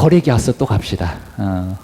거래계약서 또 갑시다.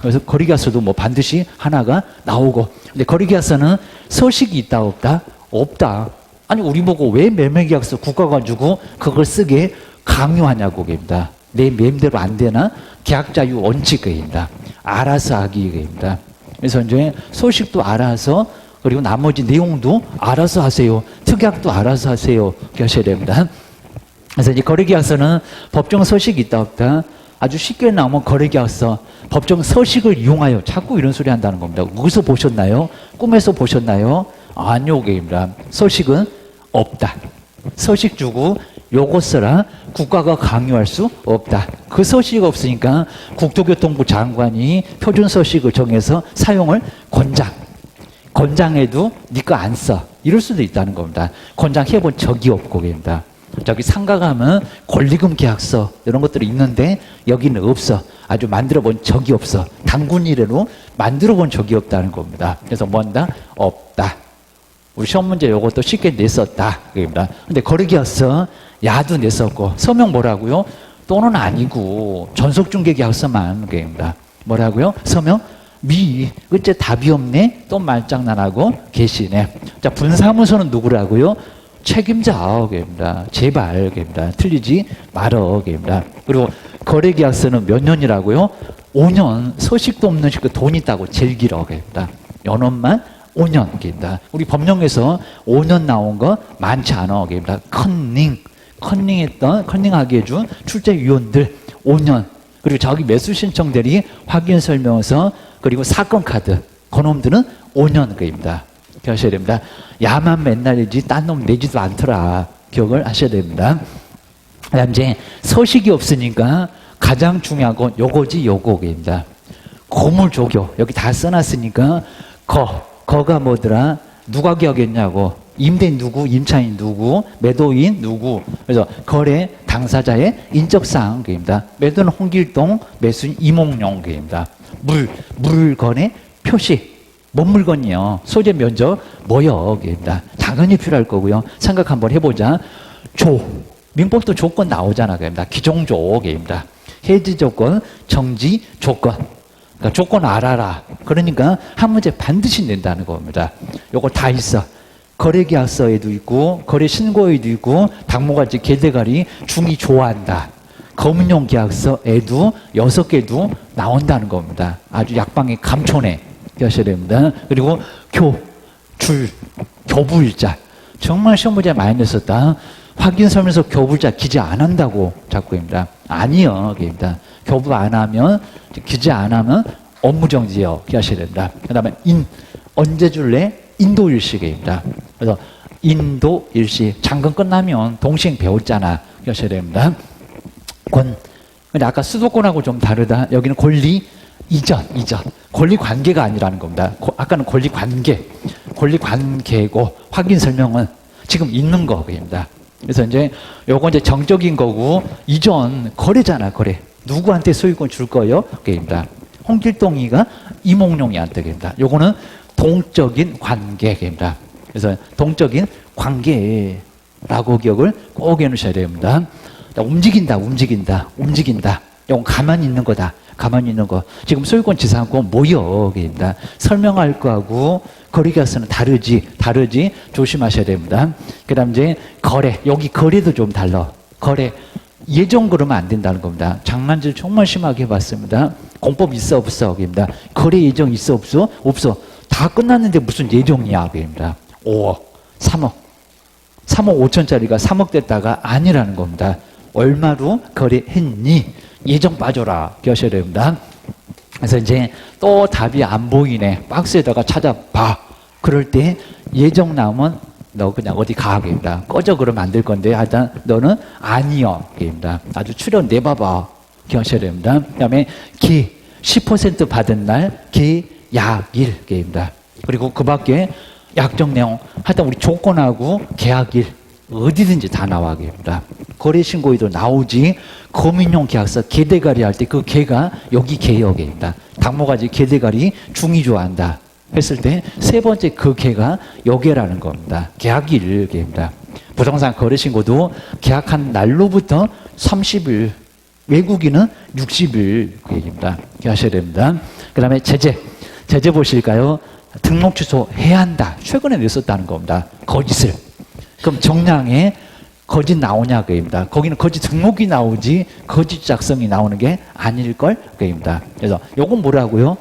그래서 거래계약서도 뭐 반드시 하나가 나오고. 근데 거래계약서는 서식이 있다 없다? 없다. 아니 우리 보고 왜 매매계약서 국가가 주고 그걸 쓰게 강요하냐고 입니다. 내 맘대로 안 되나? 계약자유 원칙입니다. 알아서 하기입니다. 그래서 이제 소식도 알아서 그리고 나머지 내용도 알아서 하세요. 특약도 알아서 하세요. 이렇게 하셔야 됩니다. 그래서 이제 거래계약서는 법정 서식이 있다 없다? 아주 쉽게 나오면 거래계약서, 법정 서식을 이용하여 자꾸 이런 소리 한다는 겁니다. 어디서 보셨나요? 꿈에서 보셨나요? 아니요, 게임이다. 서식은 없다. 서식 주고 요거 써라. 국가가 강요할 수 없다. 그 서식이 없으니까 국토교통부 장관이 표준 서식을 정해서 사용을 권장해도 니가 안 써. 이럴 수도 있다는 겁니다. 권장해본 적이 없고, 게임이다. 저기 상가 가면 권리금 계약서 이런 것들이 있는데 여기는 없어. 아주 만들어 본 적이 없어. 당군 이래로 만들어 본 적이 없다는 겁니다. 그래서 뭔다? 없다. 우리 시험 문제 이것도 쉽게 냈었다. 그입니다. 근데 거래계약서 야도 냈었고 서명 뭐라고요? 또는 아니고 전속중개계약서만 그입니다. 뭐라고요? 서명 미. 어째 답이 없네. 또 말장난하고 계시네. 자, 분사무소는 누구라고요? 책임자입니다. 제발 입니다. 틀리지 말어입니다. 그리고 거래계약서는 몇 년이라고요? 5년. 서식도 없는 그 돈 있다고 제일 길어입니다. 연원만 5년입니다. 우리 법령에서 5년 나온 거 많지 않아입니다. 컨닝하게 해준 출제위원들 5년. 그리고 자기 매수 신청들이 확인 설명서 그리고 사건 카드. 그놈들은 5년입니다. 하셔야 됩니다. 야만 맨날 내지 딴 놈 내지도 않더라. 기억을 하셔야 됩니다. 그다음 이제 서식이 없으니까 가장 중요한 건 요거입니다. 고물조교. 여기 다 써놨으니까 거가 뭐더라? 누가 기억했냐고. 임대인 누구, 임차인 누구, 매도인 누구. 그래서 거래 당사자의 인적사항입니다. 매도는 홍길동, 매수인 이몽룡입니다. 물건의 표시. 뭔 물건이요? 소재 면적 뭐여입니다. 당연히 필요할 거고요. 생각 한번 해보자. 민법도 조건 나오잖아. 그입니다. 기종조입니다. 해지 조건, 정지 조건. 그러니까 조건 알아라. 그러니까 한 문제 반드시 낸다는 겁니다. 요거 다 있어. 거래계약서에도 있고 거래신고에도 있고 당모가지 개대가리 중이 좋아한다. 검은용 계약서에도 6개도 나온다는 겁니다. 아주 약방의 감초네. 하셔야 됩니다. 그리고 교부일자. 정말 시험 문제 많이 냈었다. 확인 설명서 교부일자 기재 안 한다고 자꾸 입니다. 아니요. 입니다. 교부 안 하면, 기재 안 하면 업무정지요. 하셔야 됩니다. 그 다음에 언제 줄래? 인도일식입니다. 그래서 인도일식. 장관 끝나면 동시행 배웠잖아. 하셔야 됩니다. 근데 아까 수도권하고 좀 다르다. 여기는 권리 이전. 권리 관계가 아니라는 겁니다. 아까는 권리 관계고 확인 설명은 지금 있는 거입니다. 그래서 이제 요거 이제 정적인 거고 이전 거래잖아, 거래. 누구한테 소유권 줄 거예요? 그입니다. 홍길동이가 이몽룡이한테입니다. 요거는 동적인 관계입니다. 그래서 동적인 관계라고 기억을 꼭 해놓으셔야 됩니다. 움직인다. 이건 가만히 있는 거다. 가만히 있는 거. 지금 소유권 지상권 모여입니다. 설명할 거하고 거래계약서는 다르지. 조심하셔야 됩니다. 그 다음 이제 거래. 여기 거래도 좀 달라. 거래. 예정 그러면 안 된다는 겁니다. 장난질 정말 심하게 해봤습니다. 공법 있어 없어? 입니다. 거래 예정 있어 없어? 없어. 다 끝났는데 무슨 예정이야? 입니다. 5억, 3억 5천짜리가 3억 됐다가 아니라는 겁니다. 얼마로 거래했니? 예정 빠져라. 하셔야 됩니다. 그래서 이제 또 답이 안 보이네. 박스에다가 찾아봐. 그럴 때 예정 나오면 너 그냥 어디 가게입니다. 꺼져 그러면 안 될 건데 하여튼 너는 아니요. 입니다. 아주 출연 내봐봐. 하셔야 됩니다. 그 다음에 10% 받은 날 계약일입니다. 그리고 그 밖에 약정 내용 하여튼 우리 조건하고 계약일 어디든지 다 나와야됩니다. 거래신고에도 나오지. 검인용 계약서 개대가리 할 때 그 개가 여기 개역입니다. 당모가지 개대가리 중이 좋아한다 했을 때 세 번째 그 개가 여개라는 겁니다. 계약일입니다. 부동산 거래신고도 계약한 날로부터 30일 외국인은 60일 그 얘기입니다. 기억하셔야 됩니다. 그 다음에 제재 보실까요? 등록 취소해야 한다. 최근에 냈었다는 겁니다. 거짓을. 그럼 정량에 거짓 나오냐 그입니다. 거기는 거짓 등록이 나오지 거짓 작성이 나오는 게 아닐걸 그입니다. 그래서 요건 뭐라고요?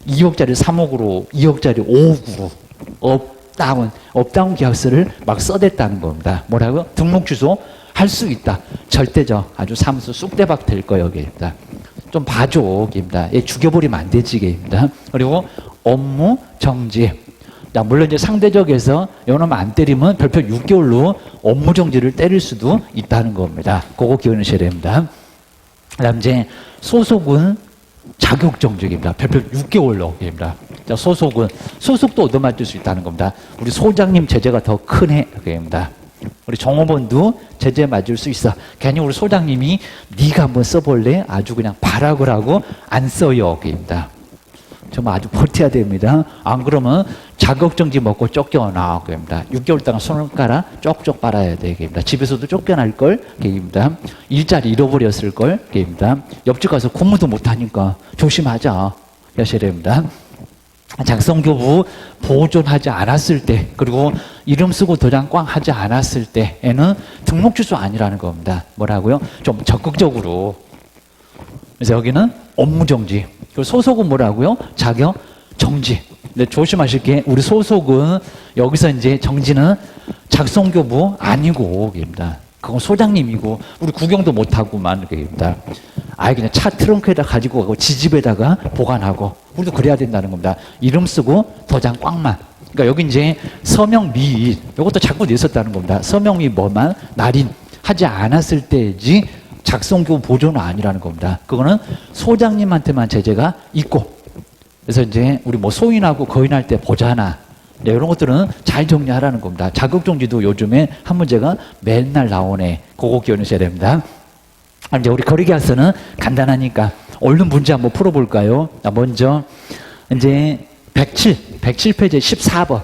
2억짜리 3억으로 2억짜리 5억으로 업다운 계약서를 막 써댔다는 겁니다. 뭐라고요? 등록 취소 할 수 있다. 절대적 아주 사무소 쑥대박 될 거예요. 여기입니다. 좀 봐줘. 입니다. 얘 죽여버리면 안 되지. 입니다. 그리고 업무 정지. 자, 물론 이제 상대적에서 요놈 안 때리면 별표 6개월로 업무 정지를 때릴 수도 있다는 겁니다. 그거 기억하셔야 됩니다. 그 다음 이제 소속은 자격정지입니다. 별표 6개월로입니다. 자, 소속도 얻어맞을 수 있다는 겁니다. 우리 소장님 제재가 더 크네. 그입니다. 우리 종업원도 제재 맞을 수 있어. 괜히 우리 소장님이 네가 한번 써볼래? 아주 그냥 발악을 하고 안 써요. 그입니다. 정말 아주 버텨야 됩니다. 안 그러면 자격정지 먹고 쫓겨나고 됩니다. 6개월 동안 손가락 쪽쪽 빨아야 되겠습니다. 집에서도 쫓겨날 걸 계입니다. 일자리 잃어버렸을 걸 계입니다. 옆집 가서 공부도 못하니까 조심하자 하셔야 됩니다. 작성교부 보존하지 않았을 때 그리고 이름 쓰고 도장 꽝 하지 않았을 때에는 등록 취소 아니라는 겁니다. 뭐라고요? 좀 적극적으로. 그래서 여기는 업무 정지. 그리고 소속은 뭐라고요? 자격 정지. 근데 조심하실 게 우리 소속은 여기서 이제 정지는 작성교부 아니고 입니다. 그건 소장님이고 우리 구경도 못하고만 입니다. 아예 그냥 차 트렁크에다 가지고 가고 지집에다가 보관하고 우리도 그래야 된다는 겁니다. 이름 쓰고 도장 꽝만. 그러니까 여기 이제 서명 및 이것도 자꾸 냈었다는 겁니다. 서명 및 뭐만 날인 하지 않았을 때지 작성교부 보존은 아니라는 겁니다. 그거는 소장님한테만 제재가 있고 그래서 이제 우리 뭐 소인하고 거인할 때 보잖아. 네, 이런 것들은 잘 정리하라는 겁니다. 자격정지도 요즘에 한 문제가 맨날 나오네. 그거 기억하셔야 됩니다. 이제 우리 거리계약서는 간단하니까 얼른 문제 한번 풀어볼까요? 먼저 이제 107페이지 14번. 요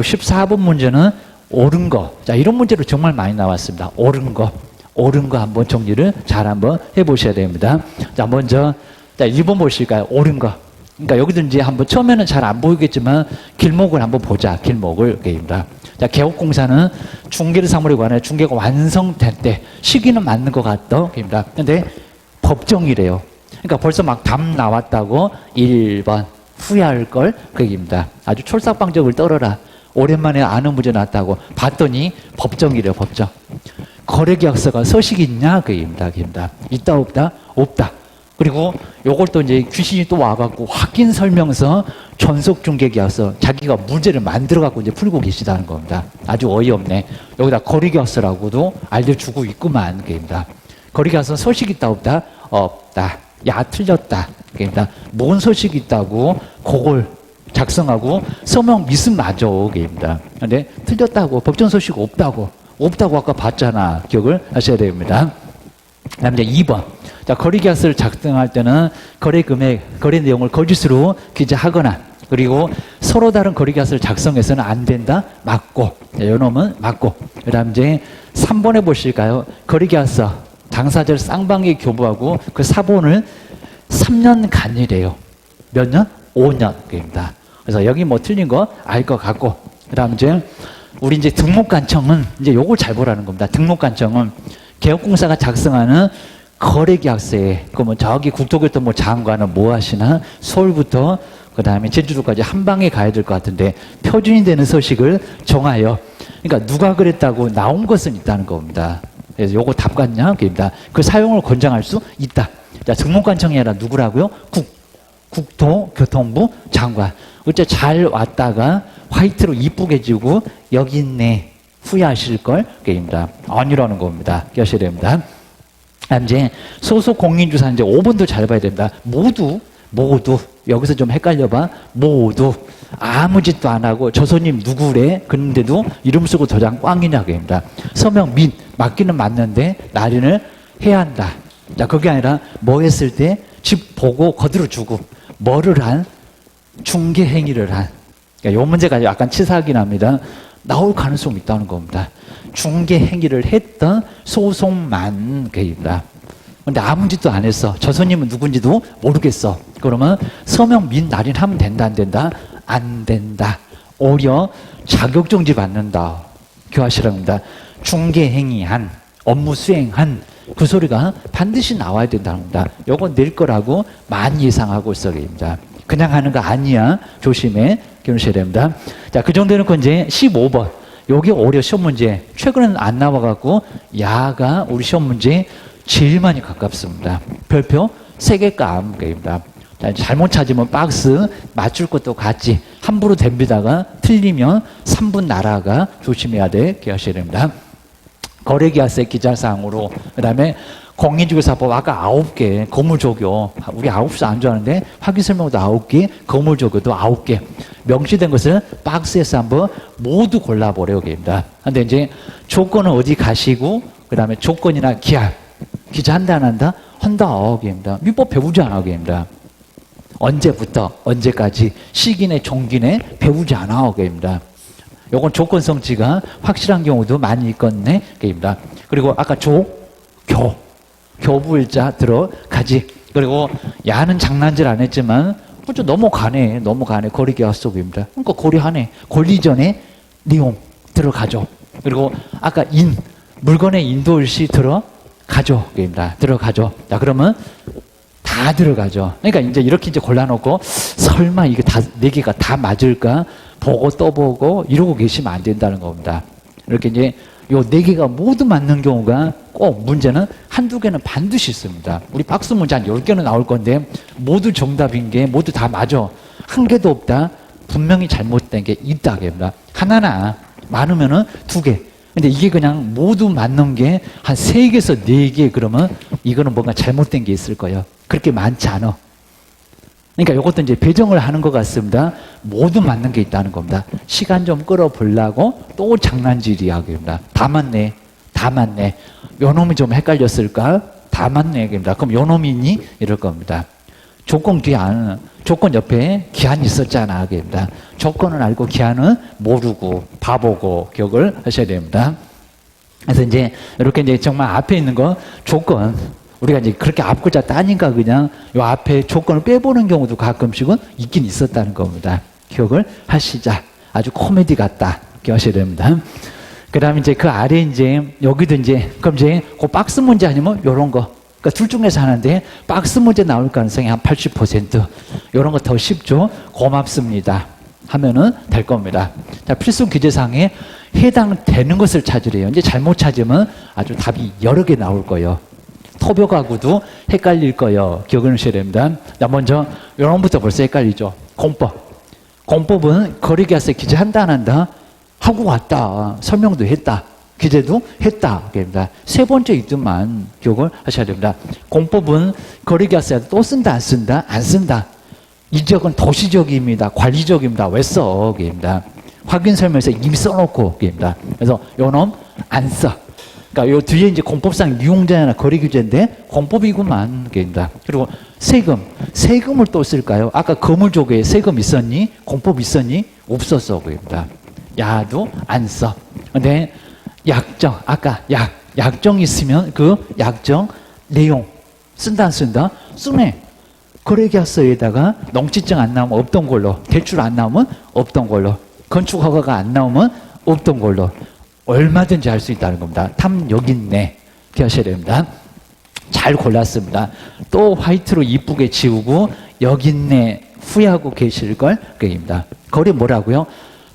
14번 문제는 옳은 거. 자, 이런 문제로 정말 많이 나왔습니다. 옳은 거 한번 정리를 잘 한번 해보셔야 됩니다. 자, 먼저 자, 1번 보실까요? 옳은 거. 그러니까 여기도 이제 한번 처음에는 잘 안 보이겠지만 길목을 한번 보자. 길목을 게임다. 자, 개업공사는 중개를 사물에 관해 중개가 완성될 때 시기는 맞는 것 같다. 게임다. 근데 법정이래요. 그러니까 벌써 막 답 나왔다고 1번 후회할 걸 그 얘기입니다. 아주 촐싹방적을 떨어라. 오랜만에 아는 문제 나왔다고 봤더니 법정이래요. 법정. 거래계약서가 서식이 있냐? 그 얘기입니다. 있다 없다? 없다. 그리고 요걸 또 이제 귀신이 또 와갖고 확인 설명서 전속 중개 계약서 자기가 문제를 만들어갖고 이제 풀고 계시다는 겁니다. 아주 어이없네. 여기다 거래계약서라고도 알려주고 있구만. 그입니다. 거래계약서 소식 있다 없다? 없다. 야, 틀렸다. 그입니다. 뭔 소식이 있다고 그걸 작성하고 서명 미스 맞아. 그입니다. 근데 틀렸다고 법정 소식 없다고 아까 봤잖아. 기억을 하셔야 됩니다. 그 다음에 이제 2번. 자, 거래계약서를 작성할 때는 거래 금액, 거래 내용을 거짓으로 기재하거나 그리고 서로 다른 거래계약서를 작성해서는 안 된다? 맞고. 자, 요 놈은 맞고. 그 다음 이제 3번에 보실까요? 거래계약서 당사자를 쌍방에 교부하고 그 사본을 3년간이래요. 몇 년? 5년입니다. 그래서 여기 뭐 틀린 거 알 것 같고. 그 다음 이제 우리 이제 등록관청은 이제 요걸 잘 보라는 겁니다. 등록관청은 개업공사가 작성하는 거래계약서에 그러면 저기 국토교통부 장관은 뭐 하시나? 서울부터 그 다음에 제주도까지 한 방에 가야 될 것 같은데 표준이 되는 서식을 정하여 그러니까 누가 그랬다고 나온 것은 있다는 겁니다. 그래서 요거 답 같냐? 그입니다. 그 사용을 권장할 수 있다. 자, 등록관청이 아니라 누구라고요? 국토교통부 장관. 어째 잘 왔다가 화이트로 이쁘게 지우고 여기 있네. 후회하실 걸 게임다. 아니라는 겁니다. 기억하셔야 됩니다. 이제 소속 공인주사 이제 5번도 잘 봐야 됩니다. 모두 여기서 좀 헷갈려봐. 모두 아무 짓도 안 하고 저 손님 누구래? 그런데도 이름 쓰고 도장 꽝이냐 그입니다. 서명 민 맞기는 맞는데 날인을 해야 한다. 자, 그게 아니라 뭐 했을 때 집 보고 거들어 주고 뭐를 한 중개 행위를 한. 그러니까 이 문제가 약간 치사하긴 합니다. 나올 가능성이 있다는 겁니다. 중개 행위를 했던 소송만 개입니다. 근데 아무 짓도 안 했어. 저 손님은 누군지도 모르겠어. 그러면 서명 및 날인하면 된다, 안 된다? 안 된다. 오히려 자격정지 받는다. 교화시랍니다. 중개행위한, 업무 수행한 그 소리가 반드시 나와야 된다는 겁니다. 요거 낼 거라고 많이 예상하고 있어 됩니다. 그냥 하는 거 아니야. 조심해. 기억하셔야 됩니다. 자, 그 정도 해놓고 이제 15번. 요게 오히려 시험 문제. 최근에는 안 나와갖고 야가 우리 시험 문제 제일 많이 가깝습니다. 별표 3개값입니다. 잘못 찾으면 박스 맞출 것도 같이 함부로 덤비다가 틀리면 3분 나라가 조심해야 돼. 기억하셔야 됩니다. 거래계약서 기자사항으로 그다음에 공인중개사법 아까 9개 건물조교 우리 9수 안 좋아하는데 확인설명도 9개 건물조교도 9개 명시된 것을 박스에서 한번 모두 골라보려고 합니다. 근데 이제 조건은 어디 가시고 그다음에 조건이나 기한 기자 한다 안 한다? 한다. 합니다. 민법 배우지 않아. 합니다. 언제부터 언제까지 시기내 종기내 배우지 않아. 합니다. 요건 조건성지가 확실한 경우도 많이 있겠네. 입니다. 그리고 아까 교부일자 들어가지. 그리고 야는 장난질 안 했지만 좀 넘어가네. 거리계약 속입니다. 그러니까 고려하네. 권리전에 내용 들어가죠. 그리고 아까 물건의 인도일시 들어가죠. 입니다. 들어가죠. 자, 그러면 다 들어가죠. 그러니까 이제 이렇게 이제 골라놓고 설마 이게 다, 4개가 다 맞을까? 보고 또 보고 이러고 계시면 안 된다는 겁니다. 이렇게 이제 요 4개가 모두 맞는 경우가 꼭 문제는 한두 개는 반드시 있습니다. 우리 박스 문제 한 10개는 나올 건데 모두 정답인 게 모두 다 맞아. 한 개도 없다. 분명히 잘못된 게 있다. 합니다. 하나나 많으면은 2개. 근데 이게 그냥 모두 맞는 게 한 3개에서 4개 그러면 이거는 뭔가 잘못된 게 있을 거예요. 그렇게 많지 않아. 그러니까 이것도 이제 배정을 하는 것 같습니다. 모두 맞는 게 있다는 겁니다. 시간 좀 끌어보려고 또 장난질이야. 합니다. 다 맞네. 요 놈이 좀 헷갈렸을까? 다 맞네. 합니다. 그럼 요 놈이 있니? 이럴 겁니다. 조건 기한, 조건 옆에 기한이 있었잖아. 합니다. 조건은 알고 기한은 모르고 바보고 기억을 하셔야 됩니다. 그래서 이제 이렇게 이제 정말 앞에 있는 거 조건 우리가 이제 그렇게 앞글자 따니까 그냥 요 앞에 조건을 빼보는 경우도 가끔씩은 있긴 있었다는 겁니다. 기억을 하시자. 아주 코미디 같다. 기억하셔야 됩니다. 그 다음에 이제 그 아래 이제 여기도 이제 그럼 이제 그 박스 문제 아니면 요런 거. 그러니까 둘 중에서 하는데 박스 문제 나올 가능성이 한 80%. 요런 거 더 쉽죠. 고맙습니다. 하면은 될 겁니다. 자, 필수 기재사항에 해당되는 것을 찾으래요. 이제 잘못 찾으면 아주 답이 여러 개 나올 거예요. 토벽하고도 헷갈릴 거예요. 기억을 하셔야 됩니다. 자, 먼저 요런부터 벌써 헷갈리죠. 공법. 공법은 거래계약서 기재한다 안 한다? 하고 왔다. 설명도 했다. 기재도 했다. 그럽니다. 세 번째 있더만 기억을 하셔야 됩니다. 공법은 거래계약서에 또 쓴다 안 쓴다? 안 쓴다. 이 지역은 도시적입니다. 관리적입니다. 왜 써? 그럽니다. 확인 설명서 이미 써놓고 그럽니다. 그래서 요놈 안 써. 그러니까 요 뒤에 이제 공법상 이용자나 거래 규제인데 공법이구만. 그럽니다. 그리고 세금을 또 쓸까요? 아까 거물조교에 세금 있었니? 공법 있었니? 없었어. 그럽니다. 야도 안 써. 근데 약정, 아까 약정 있으면 그 약정 내용 쓴다 안 쓴다? 쓰네. 거래계약서에다가 농지증 안 나오면 없던 걸로, 대출 안 나오면 없던 걸로, 건축허가가 안 나오면 없던 걸로 얼마든지 할 수 있다는 겁니다. 탐 여기 있네. 기억하셔야 됩니다. 잘 골랐습니다. 또 화이트로 이쁘게 지우고 여기 있네 후회하고 계실 걸 그입니다. 거래 뭐라고요?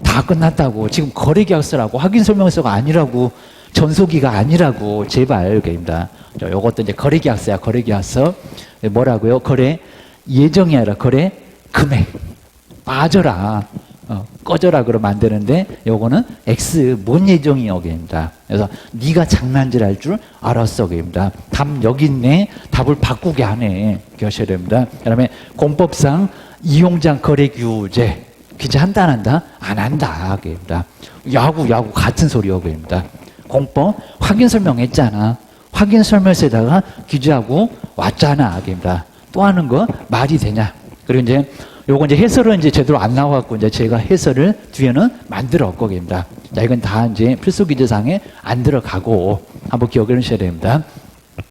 다 끝났다고. 지금 거래계약서라고 확인설명서가 아니라고 전소기가 아니라고 제발 그입니다. 요것도 이제 거래계약서야. 거래계약서 뭐라고요? 거래 예정이 아니라 거래 금액 빠져라. 꺼져라 그러면 안 되는데 요거는 X 뭔 예정이 여기입니다. 그래서 네가 장난질 할 줄 알았어 그입니다. 답 여기 있네. 답을 바꾸게 하네. 기억하셔야 됩니다. 그 다음에 공법상 이용장 거래 규제 기재한다 안 한다? 안 한다 그입니다. 야구 같은 소리요 그입니다. 공법 확인 설명했잖아. 확인 설명서에다가 기재하고 왔잖아 그입니다. 또 하는 거 말이 되냐? 그리고 이제 요거 이제 해설은 이제 제대로 안 나와갖고 이제 제가 해설을 뒤에는 만들었고, 입니다. 자, 이건 다 이제 필수 기재상에 안 들어가고 한번 기억을 하셔야 됩니다.